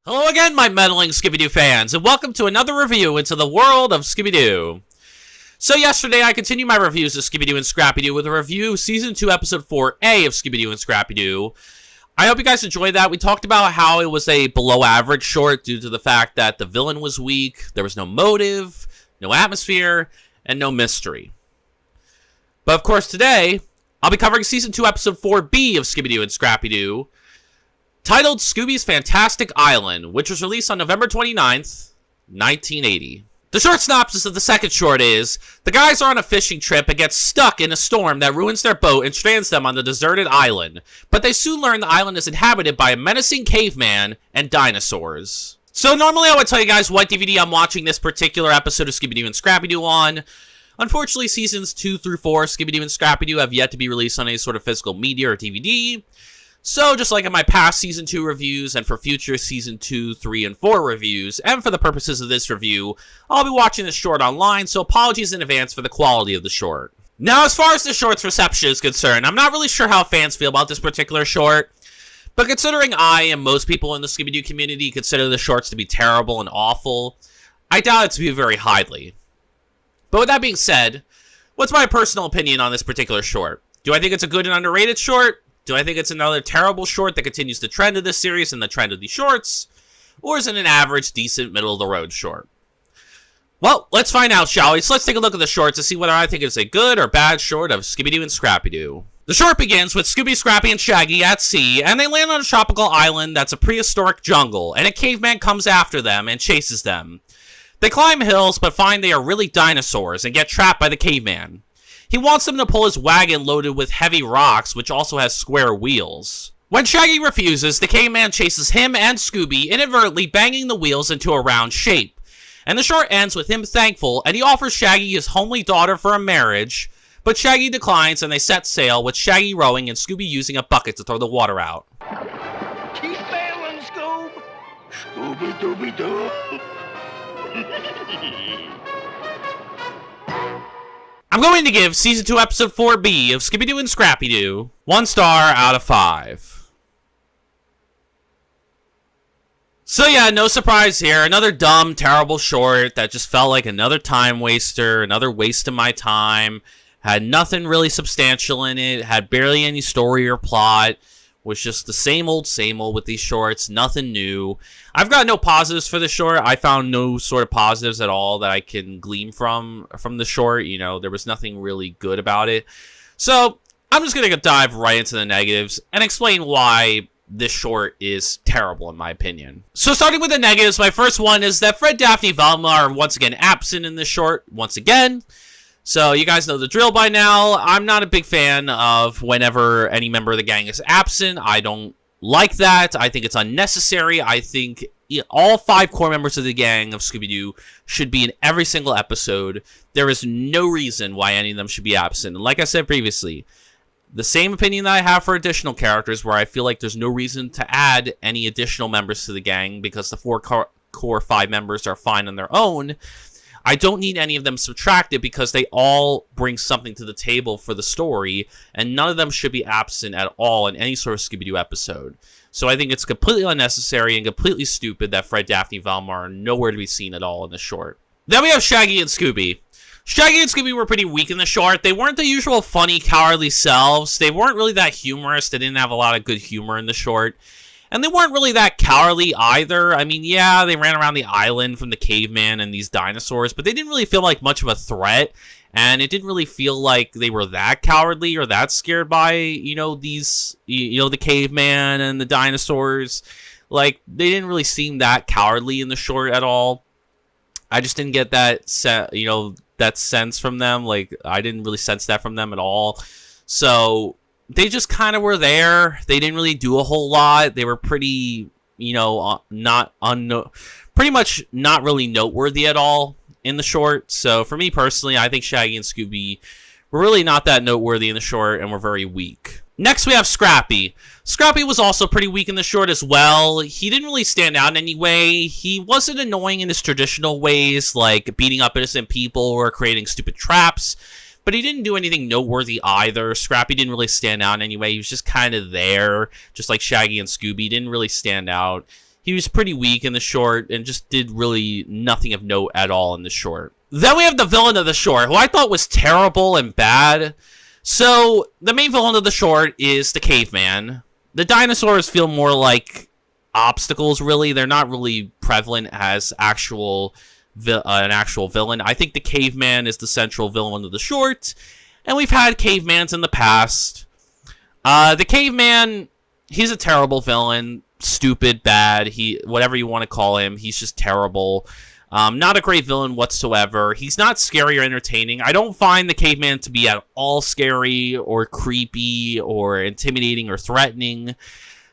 Hello again, my meddling Scooby Doo fans, and welcome to another review into the world of Scooby Doo. So yesterday, I continued my reviews of Scooby Doo and Scrappy Doo with a review of Season 2, Episode 4A of Scooby Doo and Scrappy Doo. I hope you guys enjoyed that. We talked about how it was a below-average short due to the fact that the villain was weak, there was no motive, no atmosphere, and no mystery. But of course, today, I'll be covering Season 2, Episode 4B of Scooby Doo and Scrappy Doo, titled Scooby's Fantastic Island, which was released on November 29th, 1980. The short synopsis of the second short is, the guys are on a fishing trip and get stuck in a storm that ruins their boat and strands them on the deserted island. But they soon learn the island is inhabited by a menacing caveman and dinosaurs. So normally I would tell you guys what DVD I'm watching this particular episode of Scooby Doo and Scrappy Doo on. Unfortunately, Seasons 2 through 4 of Scooby Doo and Scrappy Doo have yet to be released on any sort of physical media or DVD. So, just like in my past Season 2 reviews, and for future Season 2, 3, and 4 reviews, and for the purposes of this review, I'll be watching this short online, so apologies in advance for the quality of the short. Now, as far as the short's reception is concerned, I'm not really sure how fans feel about this particular short, but considering I and most people in the Scooby Doo community consider the shorts to be terrible and awful, I doubt it to be very highly. But with that being said, what's my personal opinion on this particular short? Do I think it's a good and underrated short? Do I think it's another terrible short that continues the trend of this series and the trend of these shorts? Or is it an average, decent, middle-of-the-road short? Well, let's find out, shall we? So let's take a look at the short to see whether I think it's a good or bad short of Scooby Doo and Scrappy Doo. The short begins with Scooby, Scrappy, and Shaggy at sea, and they land on a tropical island that's a prehistoric jungle, and a caveman comes after them and chases them. They climb hills, but find they are really dinosaurs and get trapped by the caveman. He wants them to pull his wagon loaded with heavy rocks, which also has square wheels. When Shaggy refuses, the caveman chases him and Scooby, inadvertently banging the wheels into a round shape. And the short ends with him thankful, and he offers Shaggy his homely daughter for a marriage, but Shaggy declines and they set sail, with Shaggy rowing and Scooby using a bucket to throw the water out. Keep sailing, Scoob! Scooby-Dooby-Doo! I'm going to give Season 2, Episode 4B of Scooby Doo and Scrappy Doo 1 star out of 5. So yeah, no surprise here. Another dumb, terrible short that just felt like another time waster, another waste of my time. Had nothing really substantial in it, had barely any story or plot. Was just the same old with these shorts, nothing new. I've got no positives for the short. I found no sort of positives at all that I can glean from the short. You know, there was nothing really good about it. So, I'm just going to dive right into the negatives and explain why this short is terrible in my opinion. So, starting with the negatives, my first one is that Fred, Daphne, Velma are once again absent in this short, once again. So, you guys know the drill by now. I'm not a big fan of whenever any member of the gang is absent. I don't like that. I think it's unnecessary. I think all 5 core members of the gang of Scooby-Doo should be in every single episode. There is no reason why any of them should be absent. And like I said previously, the same opinion that I have for additional characters, where I feel like there's no reason to add any additional members to the gang because the 4 core 5 members are fine on their own. I don't need any of them subtracted because they all bring something to the table for the story, and none of them should be absent at all in any sort of Scooby-Doo episode. So I think it's completely unnecessary and completely stupid that Fred, Daphne, and Velma are nowhere to be seen at all in the short. Then we have Shaggy and Scooby. Shaggy and Scooby were pretty weak in the short. They weren't the usual funny, cowardly selves. They weren't really that humorous. They didn't have a lot of good humor in the short. And they weren't really that cowardly either. I mean, yeah, they ran around the island from the caveman and these dinosaurs, but they didn't really feel like much of a threat. And it didn't really feel like they were that cowardly or that scared by, the caveman and the dinosaurs. Like, they didn't really seem that cowardly in the short at all. I just didn't get that sense from them. Like, I didn't really sense that from them at all. So they just kind of were there. They didn't really do a whole lot. They were pretty, pretty much not really noteworthy at all in the short. So for me personally, I think Shaggy and Scooby were really not that noteworthy in the short and were very weak. Next, we have Scrappy. Scrappy was also pretty weak in the short as well. He didn't really stand out in any way. He wasn't annoying in his traditional ways, like beating up innocent people or creating stupid traps. But he didn't do anything noteworthy either. Scrappy didn't really stand out in any way. He was just kind of there, just like Shaggy and Scooby. Didn't really stand out. He was pretty weak in the short and just did really nothing of note at all in the short. Then we have the villain of the short, who I thought was terrible and bad. So, the main villain of the short is the caveman. The dinosaurs feel more like obstacles, really. They're not really prevalent as an actual villain. I think the caveman is the central villain of the short, and we've had cavemans in the past. The caveman, he's a terrible villain. Stupid, bad, whatever you want to call him, he's just terrible. Not a great villain whatsoever. He's not scary or entertaining. I don't find the caveman to be at all scary or creepy or intimidating or threatening.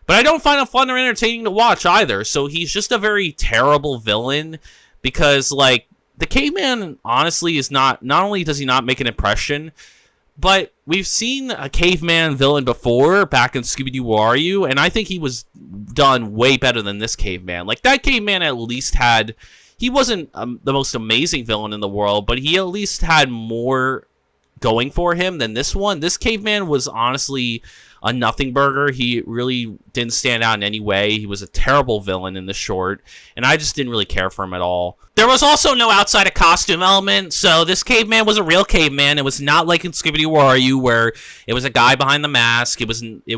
But I don't find him fun or entertaining to watch either. So he's just a very terrible villain because, like, the caveman, honestly, is not only does he not make an impression, but we've seen a caveman villain before, back in Scooby Doo, Where Are You? And I think he was done way better than this caveman. Like, that caveman at least had... He wasn't the most amazing villain in the world, but he at least had more going for him than this one. This caveman was honestly a nothing burger. He really didn't stand out in any way. He was a terrible villain in the short, and I just didn't really care for him at all. There was also no outside of costume element, so this caveman was a real caveman. It was not like in Scooby Doo, Where Are You, where it was a guy behind the mask. It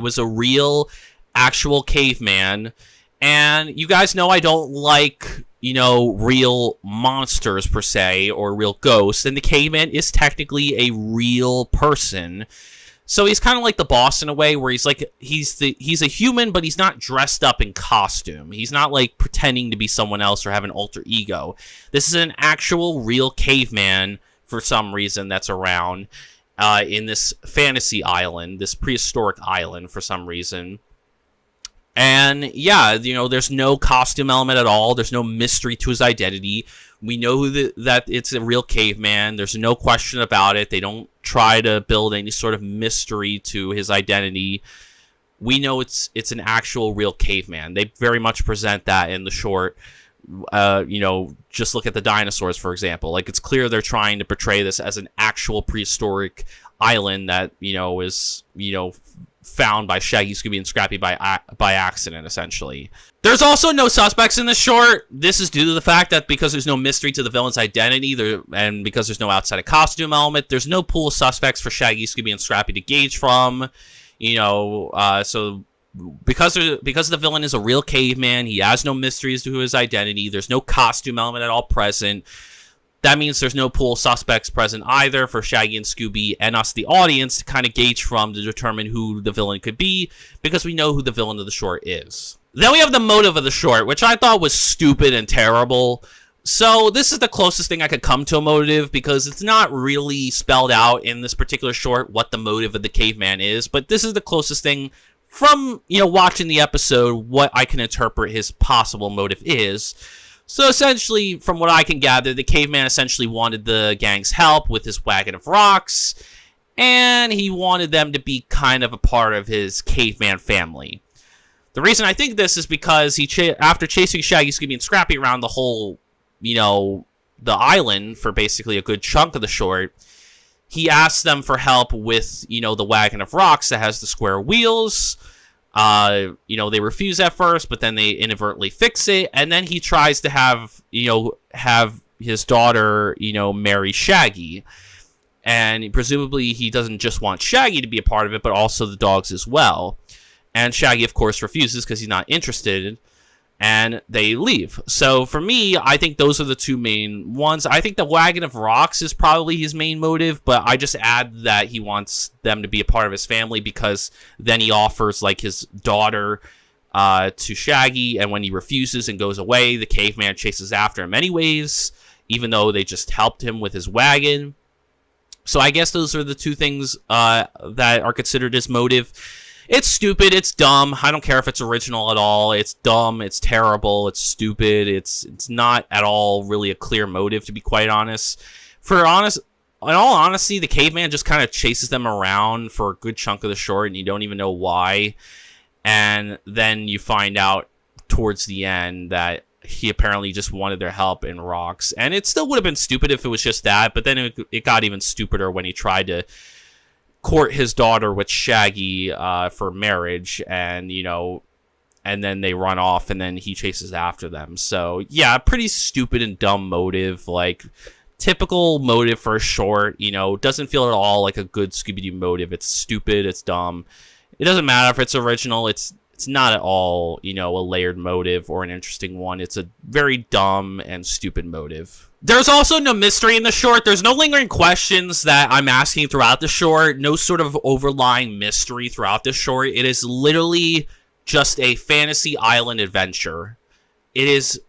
was a real, actual caveman. And you guys know I don't like, you know, real monsters per se, or real ghosts, and the caveman is technically a real person. So he's kind of like the boss in a way, where he's a human, but he's not dressed up in costume. He's not like pretending to be someone else or have an alter ego. This is an actual real caveman for some reason that's around in this fantasy island, this prehistoric island for some reason. And yeah, you know, there's no costume element at all. There's no mystery to his identity. We know that it's a real caveman. There's no question about it. They don't try to build any sort of mystery to his identity. We know it's an actual real caveman. They very much present that in the short. You know, just look at the dinosaurs, for example. Like, it's clear they're trying to portray this as an actual prehistoric island that, you know, is, you know, found by Shaggy, Scooby, and Scrappy by accident, essentially. There's also no suspects in the short. This is due to the fact that because there's no mystery to the villain's identity, and because there's no outside of costume element, there's no pool of suspects for Shaggy, Scooby, and Scrappy to gauge from. You know, so because the villain is a real caveman, he has no mysteries to his identity, there's no costume element at all present. That means there's no pool of suspects present either for Shaggy and Scooby and us, the audience, to kind of gauge from to determine who the villain could be, because we know who the villain of the short is. Then we have the motive of the short, which I thought was stupid and terrible. So this is the closest thing I could come to a motive, because it's not really spelled out in this particular short what the motive of the caveman is, but this is the closest thing from, you know, watching the episode, what I can interpret his possible motive is. So essentially, from what I can gather, the caveman essentially wanted the gang's help with his wagon of rocks, and he wanted them to be kind of a part of his caveman family. The reason I think this is because after chasing Shaggy, Scooby, and Scrappy around the whole, you know, the island for basically a good chunk of the short, he asked them for help with, you know, the wagon of rocks that has the square wheels. You know, they refuse at first, but then they inadvertently fix it, and then he tries to have his daughter, you know, marry Shaggy, and presumably he doesn't just want Shaggy to be a part of it, but also the dogs as well. And Shaggy, of course, refuses because he's not interested, and they leave. So for me, I think those are the two main ones. I think the wagon of rocks is probably his main motive, but I just add that he wants them to be a part of his family, because then he offers, like, his daughter to Shaggy, and when he refuses and goes away, the caveman chases after him anyways, even though they just helped him with his wagon. So I guess those are the two things that are considered his motive. It's stupid, it's dumb, I don't care if it's original at all, it's dumb, it's terrible, it's stupid, it's not at all really a clear motive, to be quite honest. In all honesty, the caveman just kind of chases them around for a good chunk of the short, and you don't even know why, and then you find out towards the end that he apparently just wanted their help in rocks, and it still would have been stupid if it was just that, but then it got even stupider when he tried to court his daughter with Shaggy for marriage, and, you know, and then they run off, and then he chases after them. So yeah, pretty stupid and dumb motive, like typical motive for a short. Doesn't feel at all like a good Scooby-Doo motive. It's stupid, it's dumb. It doesn't matter if it's original. It's not at all, a layered motive or an interesting one. It's a very dumb and stupid motive. There's also no mystery in the short. There's no lingering questions that I'm asking throughout the short. No sort of overlying mystery throughout the short. It is literally just a fantasy island adventure. It is,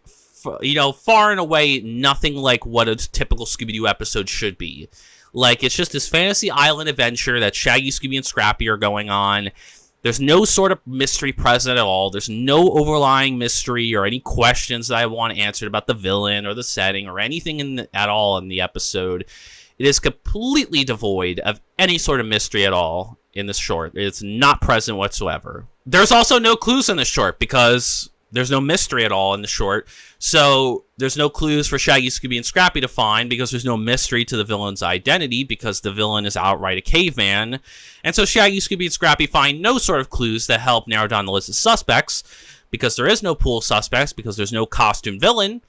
far and away nothing like what a typical Scooby-Doo episode should be. Like, it's just this fantasy island adventure that Shaggy, Scooby, and Scrappy are going on. There's no sort of mystery present at all. There's no overlying mystery or any questions that I want answered about the villain or the setting or anything at all in the episode. It is completely devoid of any sort of mystery at all in this short. It's not present whatsoever. There's also no clues in the short because there's no mystery at all in the short. So there's no clues for Shaggy, Scooby, and Scrappy to find because there's no mystery to the villain's identity because the villain is outright a caveman. And so Shaggy, Scooby, and Scrappy find no sort of clues that help narrow down the list of suspects because there is no pool of suspects because there's no costume villain.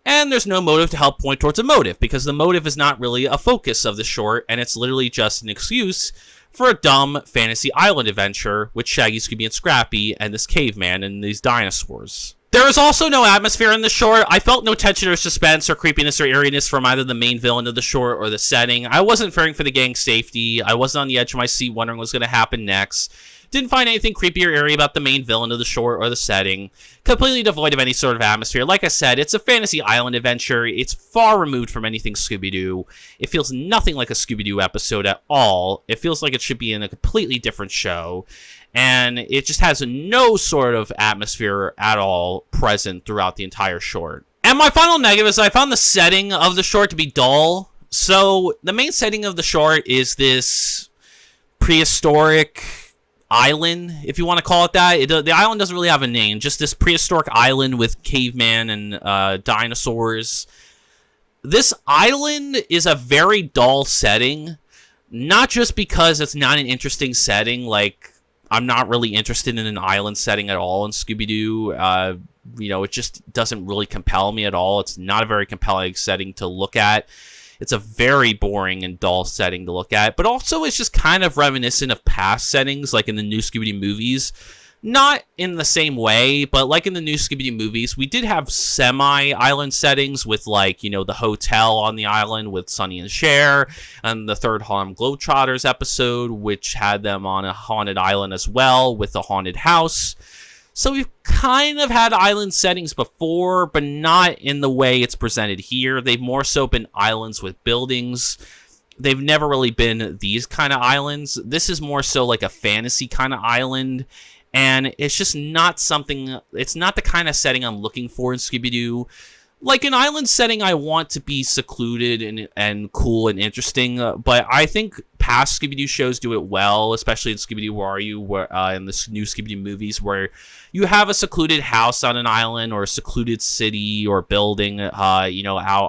And there's no motive to help point towards a motive because the motive is not really a focus of the short and it's literally just an excuse for a dumb fantasy island adventure with Shaggy, Scooby, and Scrappy and this caveman and these dinosaurs. There is also no atmosphere in the short. I felt no tension or suspense or creepiness or eeriness from either the main villain of the short or the setting. I wasn't fearing for the gang's safety. I wasn't on the edge of my seat wondering what's going to happen next. Didn't find anything creepy or eerie about the main villain of the short or the setting. Completely devoid of any sort of atmosphere. Like I said, it's a fantasy island adventure. It's far removed from anything Scooby-Doo. It feels nothing like a Scooby-Doo episode at all. It feels like it should be in a completely different show. And it just has no sort of atmosphere at all present throughout the entire short. And my final negative is I found the setting of the short to be dull. So the main setting of the short is this prehistoric island, if you want to call it that. The island doesn't really have a name, just this prehistoric island with caveman and dinosaurs. This island is a very dull setting, not just because it's not an interesting setting, like I'm not really interested in an island setting at all in Scooby-Doo. It just doesn't really compel me at all. It's not a very compelling setting to look at. It's a very boring and dull setting to look at, but also it's just kind of reminiscent of past settings, like in the new Scooby-Doo movies. Not in the same way, but like in the new Scooby-Doo movies, we did have semi-island settings with, like, the hotel on the island with Sonny and Cher, and the third Harlem Globetrotters episode, which had them on a haunted island as well with a haunted house. So we've kind of had island settings before, but not in the way it's presented here. They've more so been islands with buildings. They've never really been these kind of islands. This is more so like a fantasy kind of island, and it's just not something, it's not the kind of setting I'm looking for in Scooby-Doo. Like an island setting, I want to be secluded and cool and interesting, but I think past Scooby-Doo shows do it well, especially in Scooby-Doo Where Are You, where, in the new Scooby-Doo movies, where you have a secluded house on an island or a secluded city or building, out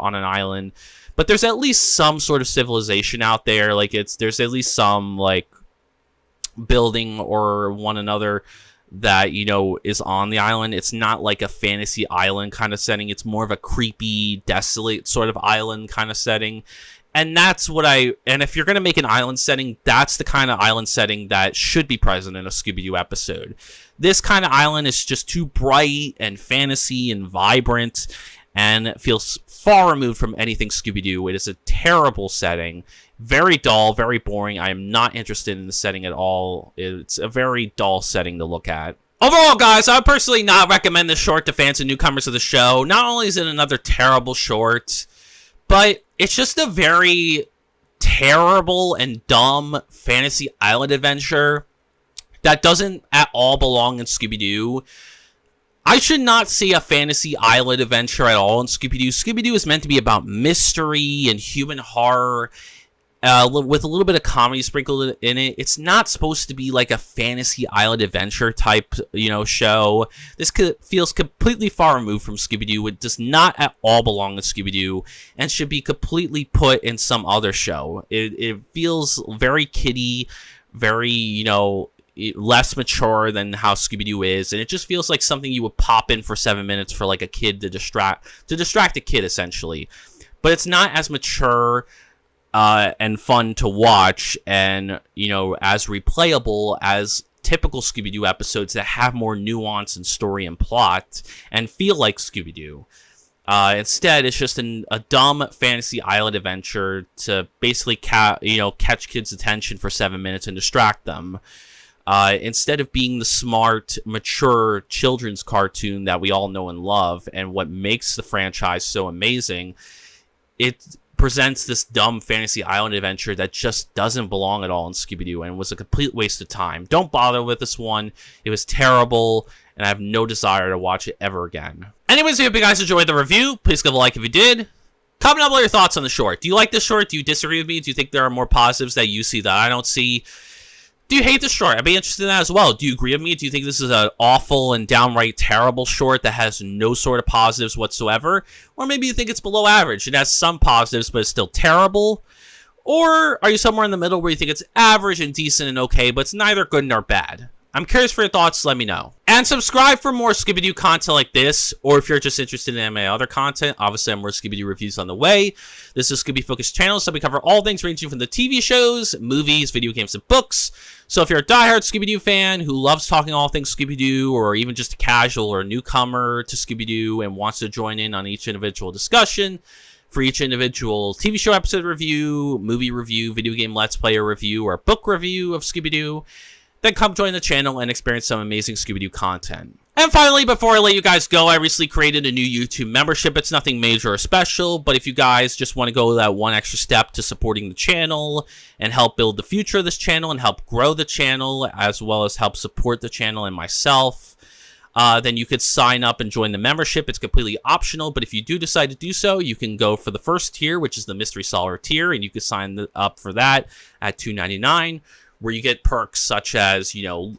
on an island. But there's at least some sort of civilization out there. Like there's at least some like building or one another that is on the island. It's not like a fantasy island kind of setting. It's more of a creepy, desolate sort of island kind of setting. And that's what and if you're going to make an island setting, that's the kind of island setting that should be present in a Scooby-Doo episode. This kind of island is just too bright and fantasy and vibrant, and it feels far removed from anything Scooby-Doo. It is a terrible setting, very dull, very boring. I am not interested in the setting at all. It's a very dull setting to look at. Overall, guys, I would personally not recommend this short to fans and newcomers of the show. Not only is it another terrible short, but it's just a very terrible and dumb fantasy island adventure that doesn't at all belong in Scooby-Doo. I should not see a fantasy island adventure at all in Scooby-Doo. Scooby-Doo is meant to be about mystery and human horror, with a little bit of comedy sprinkled in it. It's not supposed to be like a fantasy island adventure type, show. This feels completely far removed from Scooby-Doo. It does not at all belong to Scooby-Doo and should be completely put in some other show. It feels very kiddie, very, less mature than how Scooby Doo is, and it just feels like something you would pop in for 7 minutes for like a kid to distract a kid essentially. But it's not as mature and fun to watch, and as replayable as typical Scooby Doo episodes that have more nuance and story and plot and feel like Scooby Doo. Instead, it's just a dumb fantasy island adventure to basically catch kids' attention for 7 minutes and distract them. Instead of being the smart, mature children's cartoon that we all know and love, and what makes the franchise so amazing, it presents this dumb fantasy island adventure that just doesn't belong at all in Scooby-Doo and was a complete waste of time. Don't bother with this one. It was terrible, and I have no desire to watch it ever again. Anyways, I hope you guys enjoyed the review. Please give a like if you did. Comment down below your thoughts on the short. Do you like this short? Do you disagree with me? Do you think there are more positives that you see that I don't see? Do you hate the short? I'd be interested in that as well. Do you agree with me? Do you think this is an awful and downright terrible short that has no sort of positives whatsoever? Or maybe you think it's below average. It has some positives, but it's still terrible. Or are you somewhere in the middle where you think it's average and decent and okay, but it's neither good nor bad? I'm curious for your thoughts. Let me know. And subscribe for more Scooby-Doo content like this, or if you're just interested in my other content, obviously I have more Scooby-Doo reviews on the way. This is Scooby Focus channel, so we cover all things ranging from the TV shows, movies, video games, and books. So if you're a diehard Scooby-Doo fan who loves talking all things Scooby-Doo, or even just a casual or newcomer to Scooby-Doo and wants to join in on each individual discussion, for each individual TV show episode review, movie review, video game let's player review, or book review of Scooby-Doo, then come join the channel and experience some amazing Scooby-Doo content. And finally, before I let you guys go, I recently created a new YouTube membership. It's nothing major or special, but if you guys just want to go that one extra step to supporting the channel and help build the future of this channel and help grow the channel, as well as help support the channel and myself, then you could sign up and join the membership. It's completely optional, but if you do decide to do so, you can go for the first tier, which is the Mystery Solver tier, and you can sign up for that at $2.99. Where you get perks such as,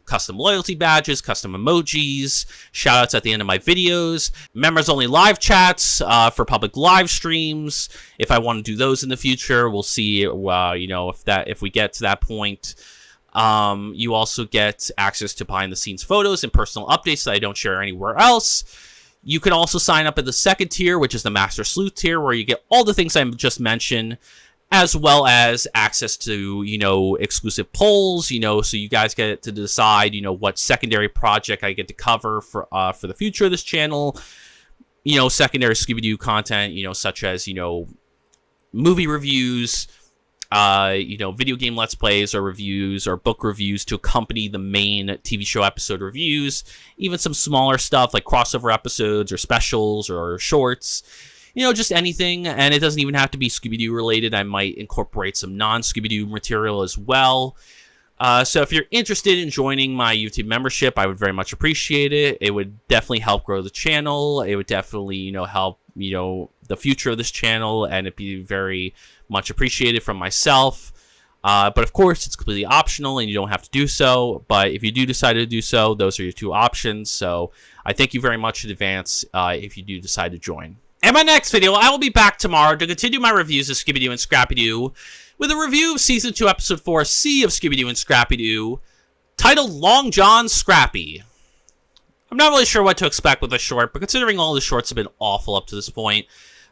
custom loyalty badges, custom emojis, shoutouts at the end of my videos, members-only live chats for public live streams. If I want to do those in the future, we'll see. If we get to that point, you also get access to behind-the-scenes photos and personal updates that I don't share anywhere else. You can also sign up at the second tier, which is the Master Sleuth tier, where you get all the things I just mentioned, as well as access to, exclusive polls, so you guys get to decide, what secondary project I get to cover for the future of this channel, secondary Scooby-Doo content, such as, movie reviews, video game let's plays or reviews or book reviews to accompany the main TV show episode reviews, even some smaller stuff like crossover episodes or specials or shorts. Just anything, and it doesn't even have to be Scooby-Doo related. I might incorporate some non-Scooby-Doo material as well. So if you're interested in joining my YouTube membership, I would very much appreciate it. It would definitely help grow the channel. It would definitely, help, the future of this channel, and it'd be very much appreciated from myself. But of course, it's completely optional, and you don't have to do so. But if you do decide to do so, those are your two options. So I thank you very much in advance if you do decide to join. In my next video, I will be back tomorrow to continue my reviews of Scooby-Doo and Scrappy-Doo with a review of Season 2, Episode 4C of Scooby-Doo and Scrappy-Doo, titled Long John Scrappy. I'm not really sure what to expect with this short, but considering all the shorts have been awful up to this point,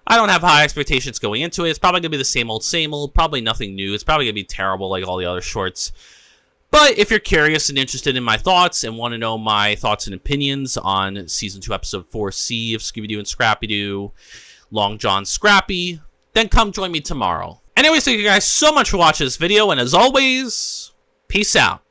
I don't have high expectations going into it. It's probably going to be the same old, probably nothing new. It's probably going to be terrible like all the other shorts. But if you're curious and interested in my thoughts and want to know my thoughts and opinions on Season 2, Episode 4C of Scooby-Doo and Scrappy-Doo, Long John Scrappy, then come join me tomorrow. Anyways, thank you guys so much for watching this video, and as always, peace out.